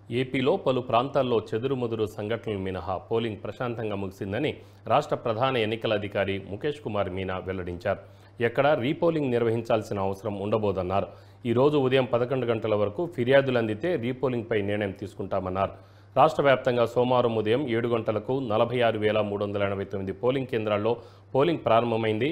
ఏపీలో పలు ప్రాంతాల్లో చెదురుమదురు సంఘటనలు మినహా పోలింగ్ ప్రశాంతంగా ముగిసిందని రాష్ట్ర ప్రధాన ఎన్నికల అధికారి ముఖేష్ కుమార్ మీనా వెల్లడించారు. ఎక్కడా రీపోలింగ్ నిర్వహించాల్సిన అవసరం ఉండబోదన్నారు. ఈ రోజు ఉదయం 11 గంటల వరకు ఫిర్యాదులు అందితే రీపోలింగ్పై నిర్ణయం తీసుకుంటామన్నారు. రాష్ట్ర వ్యాప్తంగా సోమవారం ఉదయం 7 గంటలకు 46,389 పోలింగ్ కేంద్రాల్లో పోలింగ్ ప్రారంభమైంది.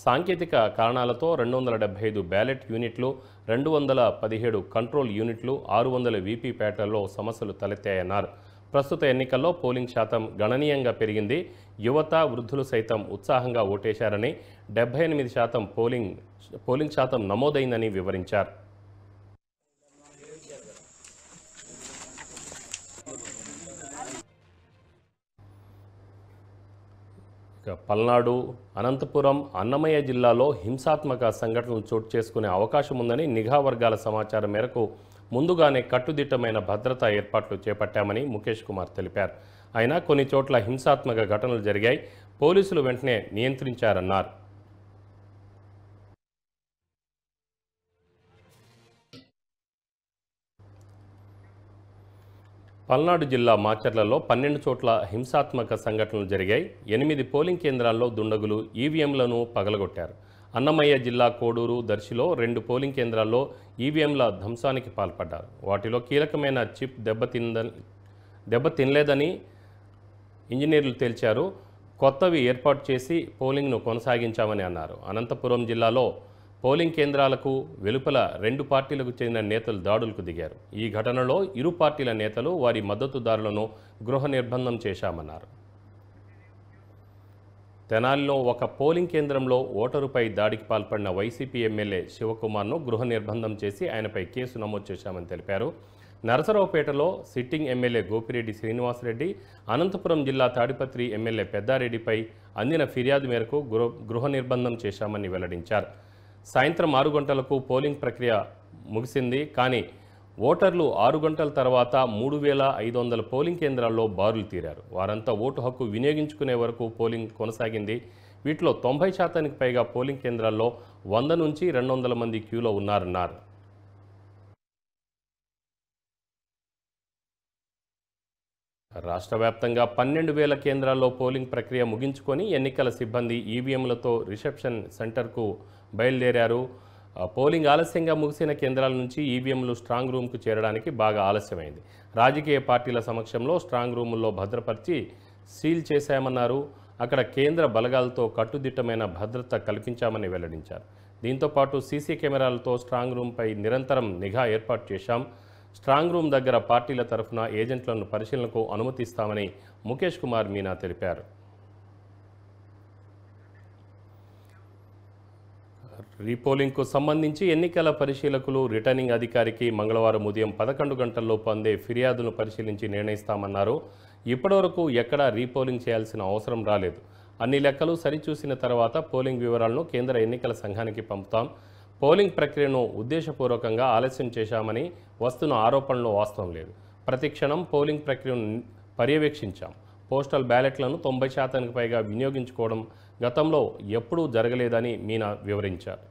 సాంకేతిక కారణాలతో 275 బ్యాలెట్ యూనిట్లు, 217 కంట్రోల్ యూనిట్లు, 600 వీపీప్యాట్లలో సమస్యలు తలెత్తాయన్నారు. ప్రస్తుత ఎన్నికల్లో పోలింగ్ శాతం గణనీయంగా పెరిగింది. యువత, వృద్ధులు సైతం ఉత్సాహంగా ఓటేశారని, 78% పోలింగ్ శాతం నమోదైందని వివరించారు. పల్నాడు, అనంతపురం, అన్నమయ్య జిల్లాలో హింసాత్మక సంఘటనలు చోటు చేసుకునే అవకాశం ఉందని నిఘా వర్గాల సమాచారం మేరకు ముందుగానే కట్టుదిట్టమైన భద్రతా ఏర్పాట్లు చేపట్టామని ముఖేష్ కుమార్ తెలిపారు. అయినా కొన్ని చోట్ల హింసాత్మక ఘటనలు జరిగాయి. పోలీసులు వెంటనే నియంత్రించారన్నారు. పల్నాడు జిల్లా మాచర్లలో 12 చోట్ల హింసాత్మక సంఘటనలు జరిగాయి. 8 పోలింగ్ కేంద్రాల్లో దుండగులు ఈవీఎంలను పగలగొట్టారు. అన్నమయ్య జిల్లా కోడూరు, దర్శిలో 2 పోలింగ్ కేంద్రాల్లో ఈవీఎంల ధ్వంసానికి పాల్పడ్డారు. వాటిలో కీలకమైన చిప్ దెబ్బతినలేదని ఇంజనీర్లు తేల్చారు. కొత్తవి ఏర్పాటు చేసి పోలింగ్ను కొనసాగించామని అన్నారు. అనంతపురం జిల్లాలో పోలింగ్ కేంద్రాలకు వెలుపల 2 పార్టీలకు చెందిన నేతలు దాడులకు దిగారు. ఈ ఘటనలో ఇరు పార్టీల నేతలు వారి మద్దతుదారులను గృహ నిర్బంధం చేశామన్నారు. తెనాలిలో ఒక పోలింగ్ కేంద్రంలో ఓటరుపై దాడికి పాల్పడిన వైసీపీ ఎమ్మెల్యే శివకుమార్ను గృహ నిర్బంధం చేసి ఆయనపై కేసు నమోదు చేశామని తెలిపారు. నరసరావుపేటలో సిట్టింగ్ ఎమ్మెల్యే గోపిరెడ్డి శ్రీనివాసరెడ్డి, అనంతపురం జిల్లా తాడిపత్రి ఎమ్మెల్యే పెద్దారెడ్డిపై అందిన ఫిర్యాదు మేరకు గృహ నిర్బంధం చేశామని వెల్లడించారు. సాయంత్రం 6 గంటలకు పోలింగ్ ప్రక్రియ ముగిసింది. కానీ ఓటర్లు 6 గంటల తర్వాత 3,500 పోలింగ్ కేంద్రాల్లో బారులు తీరారు. వారంతా ఓటు హక్కు వినియోగించుకునే వరకు పోలింగ్ కొనసాగింది. వీటిలో 90% పైగా పోలింగ్ కేంద్రాల్లో 100 నుంచి 200 మంది క్యూలో ఉన్నారన్నారు. రాష్ట్ర వ్యాప్తంగా 12,000 కేంద్రాల్లో పోలింగ్ ప్రక్రియ ముగించుకొని ఎన్నికల సిబ్బంది ఈవీఎంలతో రిసెప్షన్ సెంటర్కు బయలుదేరారు. పోలింగ్ ఆలస్యంగా ముగిసిన కేంద్రాల నుంచి ఈవీఎంలు స్ట్రాంగ్ రూమ్కు చేరడానికి బాగా ఆలస్యమైంది. రాజకీయ పార్టీల సమక్షంలో స్ట్రాంగ్ రూముల్లో భద్రపరిచి సీల్ చేశామన్నారు. అక్కడ కేంద్ర బలగాలతో కట్టుదిట్టమైన భద్రత కల్పించామని వెల్లడించారు. దీంతోపాటు సీసీ కెమెరాలతో స్ట్రాంగ్ రూమ్పై నిరంతరం నిఘా ఏర్పాటు చేశాం. స్ట్రాంగ్ రూమ్ దగ్గర పార్టీల తరఫున ఏజెంట్లను పరిశీలనకు అనుమతిస్తామని ముఖేష్ కుమార్ మీనా తెలిపారు. రీపోలింగ్కు సంబంధించి ఎన్నికల పరిశీలకులు రిటర్నింగ్ అధికారికి మంగళవారం ఉదయం 11 గంటల్లోపు అందే ఫిర్యాదును పరిశీలించి నిర్ణయిస్తామన్నారు. ఇప్పటివరకు ఎక్కడా రీపోలింగ్ చేయాల్సిన అవసరం రాలేదు. అన్ని లెక్కలు సరిచూసిన తర్వాత పోలింగ్ వివరాలను కేంద్ర ఎన్నికల సంఘానికి పంపుతాం. పోలింగ్ ప్రక్రియను ఉద్దేశపూర్వకంగా ఆలస్యం చేశామని వస్తున్న ఆరోపణలో వాస్తవం లేదు. ప్రతి క్షణం పోలింగ్ ప్రక్రియను పర్యవేక్షించాం. పోస్టల్ బ్యాలెట్లను 90% పైగా వినియోగించుకోవడం గతంలో ఎప్పుడూ జరగలేదని మీనా వివరించారు.